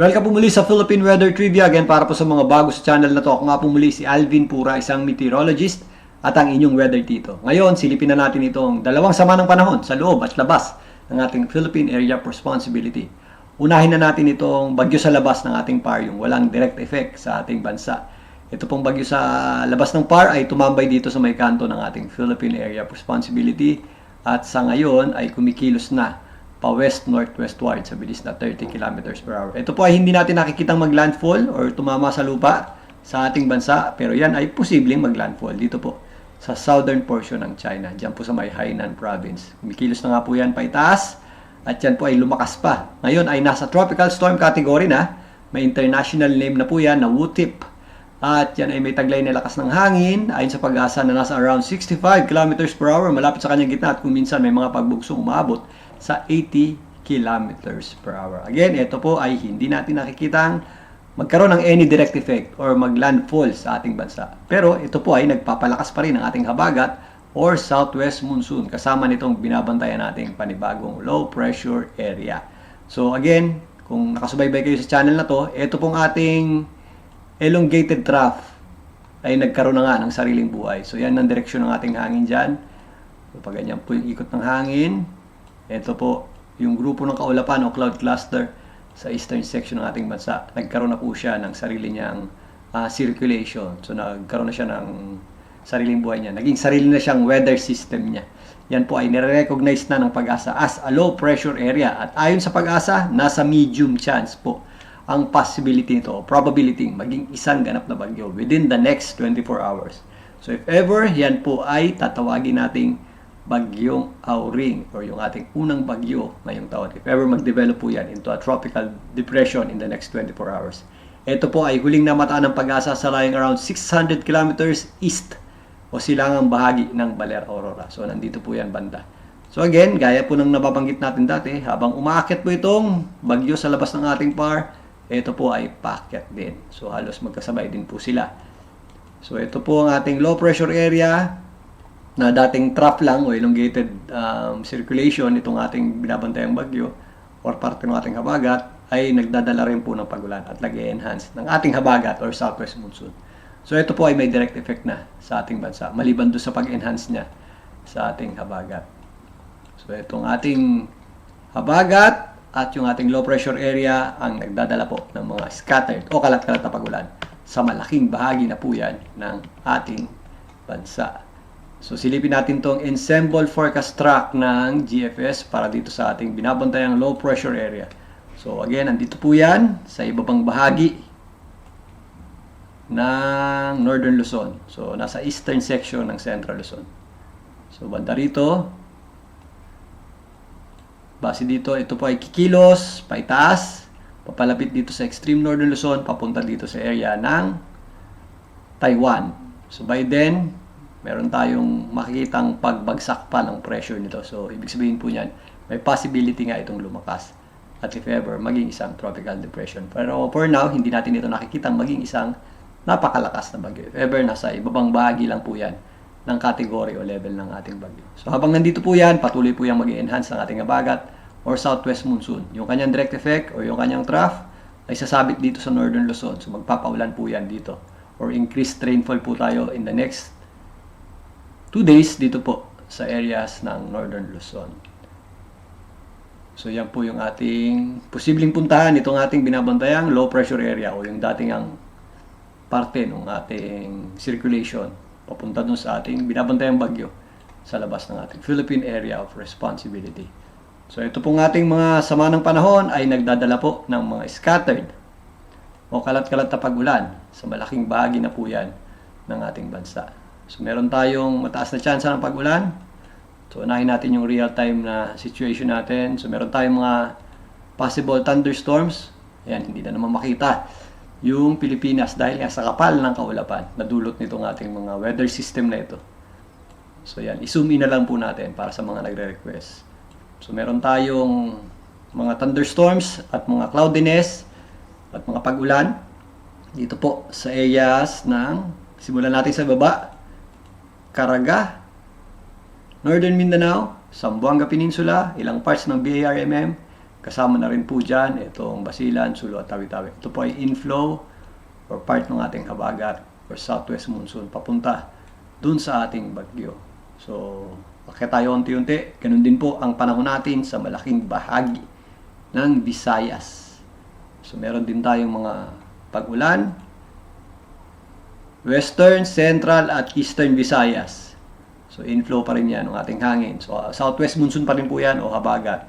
Welcome po muli sa Philippine Weather Trivia. Again, para po sa mga bago sa channel na to, ako nga po muli si Alvin Pura, isang meteorologist at ang inyong weather tito. Ngayon, silipin na natin itong dalawang sama ng panahon sa loob at labas ng ating Philippine Area of Responsibility. Unahin na natin itong bagyo sa labas ng ating PAR, yung walang direct effect sa ating bansa. Ito pong bagyo sa labas ng PAR ay tumambay dito sa may kanto ng ating Philippine Area of Responsibility at sa ngayon ay kumikilos na pa-west-northwestward sa bilis na 30 kilometers per hour. Ito po ay hindi natin nakikitang maglandfall or tumama sa lupa sa ating bansa, pero yan ay posibleng maglandfall dito po sa southern portion ng China, dyan po sa may Hainan province. Kumikilos na nga po yan paitaas at yan po ay lumakas pa. Ngayon ay nasa tropical storm category na, may international name na po yan na Wu-tip. At yan ay may taglay na lakas ng hangin, ayon sa pag-asa na nasa around 65 kilometers per hour, malapit sa kanyang gitna at kung minsan may mga pagbugsong umabot sa 80 kilometers per hour. Again, ito po ay hindi natin nakikitang magkaroon ng any direct effect or maglandfall sa ating bansa. Pero ito po ay nagpapalakas pa rin ang ating habagat or southwest monsoon kasama nitong binabantayan nating panibagong low pressure area. So again, kung nakasubaybay kayo sa channel na to, ito pong ating elongated trough ay nagkaroon na nga ng sariling buhay. So yan ang direksyon ng ating hangin dyan. So pag ganyan po yung ikot ng hangin, ito po yung grupo ng kaulapan o cloud cluster sa eastern section ng ating bansa. Nagkaroon na po siya ng sarili niyang circulation. So nagkaroon na siya ng sariling buhay niya. Naging sarili na siyang weather system niya. Yan po ay nire-recognize na ng Pag-asa as a low pressure area. At ayon sa Pag-asa, nasa medium chance po ang possibility nito o probability maging isang ganap na bagyo within the next 24 hours. So if ever, yan po ay tatawagin nating bagyong Auring or yung ating unang bagyo ngayong taon. If ever mag-develop po yan into a tropical depression in the next 24 hours. Ito po ay huling namataan ng Pag-asa sa lying around 600 kilometers east o silangang bahagi ng Baler Aurora. So nandito po yan banda. So again, gaya po ng nababanggit natin dati, habang umaakit po itong bagyo sa labas ng ating PAR, ito po ay paakyat din. So halos magkasabay din po sila. So ito po ang ating low pressure area na dating trough lang o elongated circulation itong ating binabantayang bagyo or parte ng ating habagat ay nagdadala rin po ng pagulan at nag-enhance ng ating habagat or southwest monsoon. So ito po ay may direct effect na sa ating bansa maliban doon sa pag-enhance niya sa ating habagat. So itong ating habagat at yung ating low pressure area ang nagdadala po ng mga scattered o kalat-kalat na pagulan sa malaking bahagi na po yan ng ating bansa. So silipin natin tong ensemble forecast track ng GFS para dito sa ating binabantayang low pressure area. So again, andito po yan sa ibabang bahagi ng Northern Luzon. So nasa eastern section ng Central Luzon. So banda rito, base dito, ito po ay kikilos, paitaas, papalapit dito sa extreme Northern Luzon, papunta dito sa area ng Taiwan. So by then, meron tayong makikitang pagbagsak pa ng pressure nito. So, ibig sabihin po niyan, may possibility nga itong lumakas. At if ever, maging isang tropical depression. Pero for now, hindi natin ito nakikitang maging isang napakalakas na bagyo. If ever, nasa ibabang bahagi lang po yan ng category o level ng ating bagyo. So, habang nandito po yan, patuloy po yung mag-enhance ng ating habagat or southwest monsoon. Yung kanyang direct effect o yung kanyang trough ay sasabit dito sa Northern Luzon. So, magpapaulan po yan dito. Or increased rainfall po tayo in the next 2 days dito po sa areas ng Northern Luzon. So yan po yung ating posibleng puntahan itong ating binabantayang low pressure area o yung dating ang parte ng ating circulation papunta dun sa ating binabantayang bagyo sa labas ng ating Philippine Area of Responsibility. So ito pong ating mga sama ng panahon ay nagdadala po ng mga scattered o kalat-kalat na pag-ulan sa malaking bahagi na po yan ng ating bansa. So, meron tayong mataas na tsansa ng pag-ulan. So, unahin natin yung real-time na situation natin. So, meron tayong mga possible thunderstorms. Ayan, hindi na naman makita yung Pilipinas dahil nga sa kapal ng kaulapan na dulot nitong ating mga weather system na ito. So, yan. I-zoom in na lang po natin para sa mga nagre-request. So, meron tayong mga thunderstorms at mga cloudiness at mga pag-ulan. Dito po sa areas ng, simulan natin sa baba, Caraga, Northern Mindanao, Zamboanga Peninsula, ilang parts ng BARMM, Kasama na rin po dyan itong Basilan, Sulu at Tawi-Tawi. Ito po ay inflow or part ng ating habagat or southwest monsoon papunta dun sa ating bagyo. So, bakit tayo unti-unti? Ganun din po ang panahon natin sa malaking bahagi ng Visayas. So, meron din tayong mga pag-ulan, Western, Central at Eastern Visayas. So, inflow pa rin yan ng ating hangin. So, southwest monsoon pa rin po yan o habagat.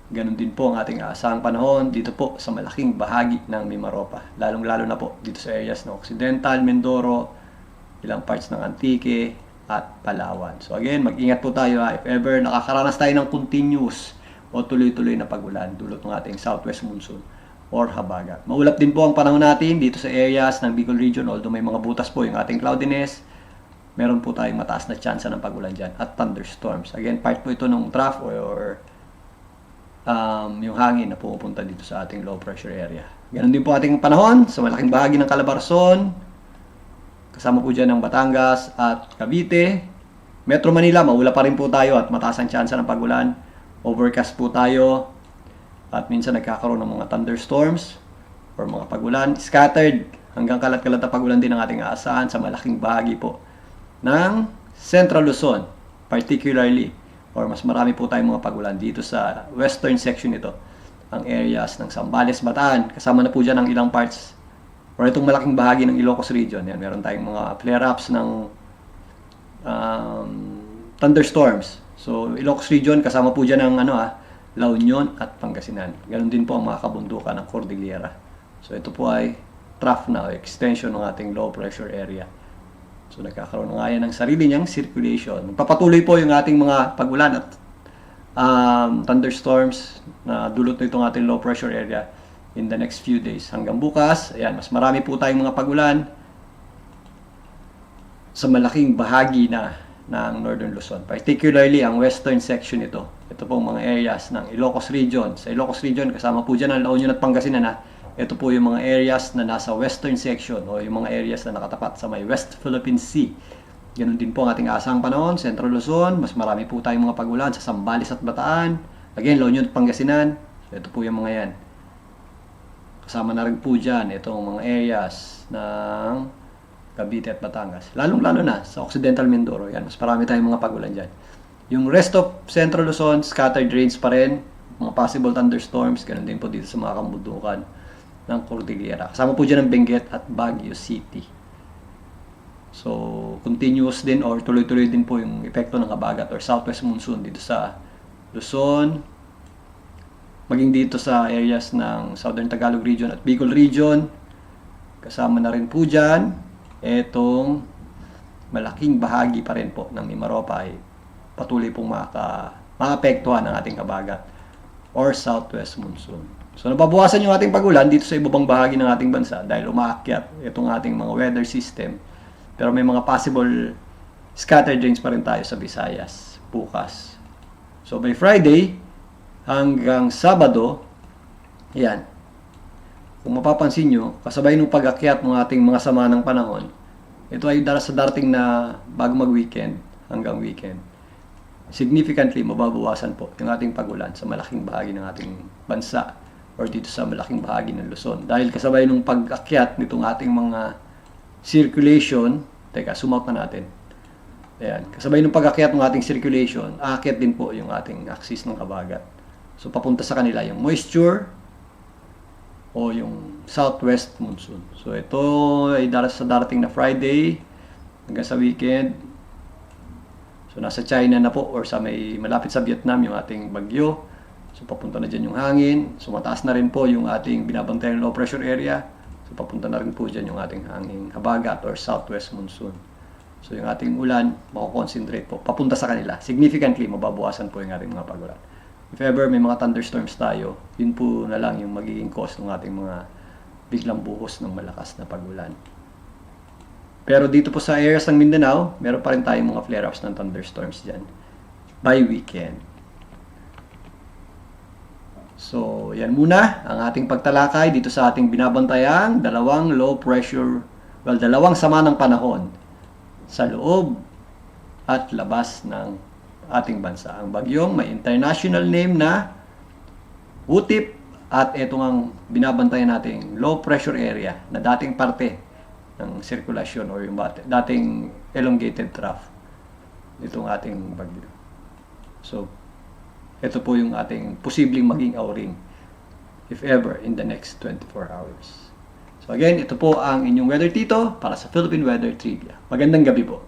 Ganun din po ang ating asahang panahon dito po sa malaking bahagi ng Mimaropa. Lalong-lalo na po dito sa areas ng Occidental, Mindoro, ilang parts ng Antique at Palawan. So again, mag-ingat po tayo if ever nakakaranas tayo ng continuous o tuloy-tuloy na pag-ulan dulot ng ating southwest monsoon or habagat. Maulap din po ang panahon natin dito sa areas ng Bicol region, although may mga butas po yung ating cloudiness. Meron po tayong mataas na tsansa ng pag-ulan dyan at thunderstorms. Again, part po ito ng trough or yung hangin na pumupunta dito sa ating low pressure area. Ganon din po ating panahon sa malaking bahagi ng Calabarzon. Kasama po dyan ng Batangas at Cavite. Metro Manila, maula pa rin po tayo at mataas ang tsansa ng pag-ulan. Overcast po tayo at minsan nagkakaroon ng mga thunderstorms or mga pag-ulan. Scattered hanggang kalat-kalat na pag-ulan din ang ating aasahan sa malaking bahagi po ng Central Luzon, particularly or mas marami po tayong mga pag-ulan dito sa western section nito, ang areas ng Zambales, Bataan. Kasama na po dyan ang ilang parts or itong malaking bahagi ng Ilocos region. Yan, meron tayong mga flare-ups ng thunderstorms. So, Ilocos region, kasama po dyan ang La Union at Pangasinan. Ganon din po ang mga kabundukan ng Cordillera. So, ito po ay trough na extension ng ating low pressure area. So, nagkakaroon na nga yan ng sarili niyang circulation. Magpapatuloy po yung ating mga pag-ulan at thunderstorms na dulot na itong ating low pressure area in the next few days. Hanggang bukas, ayan, mas marami po tayong mga pag-ulan sa malaking bahagi na ng Northern Luzon. Particularly ang western section ito. Ito pong mga areas ng Ilocos region. Sa Ilocos region, kasama po dyan ang La Union at Pangasinan. Ito po yung mga areas na nasa western section o yung mga areas na nakatapat sa may West Philippine Sea. Ganun din po ang ating asahang panahon. Central Luzon, mas marami po tayong mga pag-ulan sa Zambales at Bataan. Again, La Union at Pangasinan. Ito po yung mga yan. Kasama na rin po dyan itong mga areas ng Cavite at Batangas. Lalong-lalo na sa Occidental Mindoro. Yan, mas marami tayong mga pag-ulan dyan. Yung rest of Central Luzon, scattered rains pa rin. Mga possible thunderstorms. Ganun din po dito sa mga kabundukan ng Cordillera. Kasama po dyan ang Benguet at Baguio City. So, continuous din or tuloy-tuloy din po yung epekto ng habagat or southwest monsoon dito sa Luzon, maging dito sa areas ng Southern Tagalog region at Bicol region. Kasama na rin po dyan etong malaking bahagi pa rin po ng Mimaropa ay patuloy pong maapektuhan ng ating habagat or southwest monsoon. So, nababawasan yung ating pag-ulan dito sa ibabang bahagi ng ating bansa dahil umaakyat itong ating mga weather system. Pero may mga possible scattered rains pa rin tayo sa Visayas bukas. So, by Friday hanggang Sabado, yan. Kung mapapansin nyo, kasabay ng pag-akyat ng ating mga sama ng panahon, ito ay sa darating na bago mag-weekend hanggang weekend. Significantly, mababawasan po yung ating pag-ulan sa malaking bahagi ng ating bansa or dito sa malaking bahagi ng Luzon. Dahil kasabay nung pag-akyat nitong ating mga circulation, sumout na natin. Ayan, kasabay nung pag-akyat ng ating circulation, aakyat din po yung ating axis ng habagat. So, papunta sa kanila yung moisture o yung southwest monsoon. So, ito ay sa darating na Friday hanggang sa weekend. So, nasa China na po or sa may malapit sa Vietnam yung ating bagyo. So, papunta na dyan yung hangin. So, mataas na rin po yung ating binabantayan low pressure area. So, papunta na rin po dyan yung ating hangin habagat or southwest monsoon. So, yung ating ulan, makakonsentrate po. Papunta sa kanila. Significantly, mababawasan po yung ating mga pag-ulan. If ever may mga thunderstorms tayo, yun po na lang yung magiging cause ng ating mga biglang buhos ng malakas na pag-ulan. Pero dito po sa areas ng Mindanao, meron pa rin tayong mga flare-ups ng thunderstorms dyan by weekend. So, yan muna ang ating pagtalakay dito sa ating binabantayang dalawang sama ng panahon sa loob at labas ng ating bansa. Ang bagyong may international name na utip at ito ang binabantayan nating low pressure area na dating parte ng sirkulasyon o yung dating elongated trough itong ating bagyo. So, ito po yung ating posibleng maging auring if ever in the next 24 hours. So again, ito po ang inyong Weather Tito para sa Philippine Weather Trivia. Magandang gabi po.